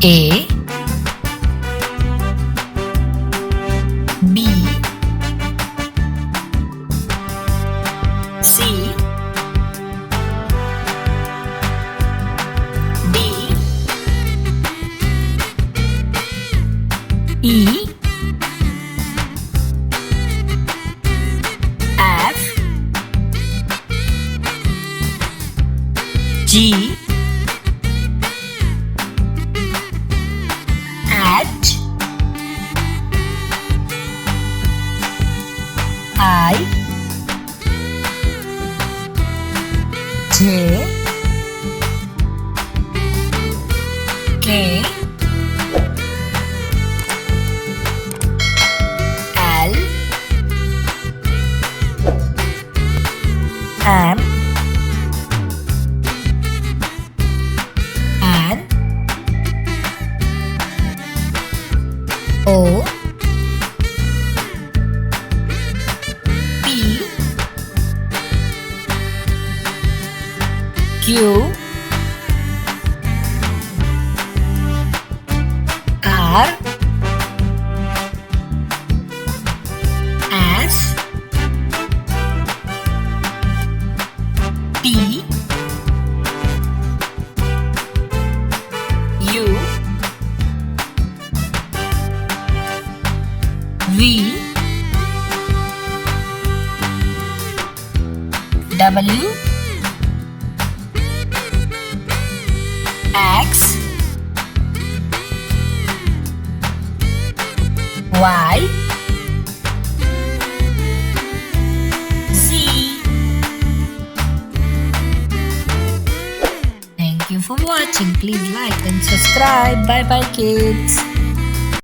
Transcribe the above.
A, B, C, D, E, F, G, H, I, J, K, L, M, N, O, P, Q, R, S, T, U, V, W, X, Y, Z. Thank you for watching. Please like and subscribe. Bye bye, kids.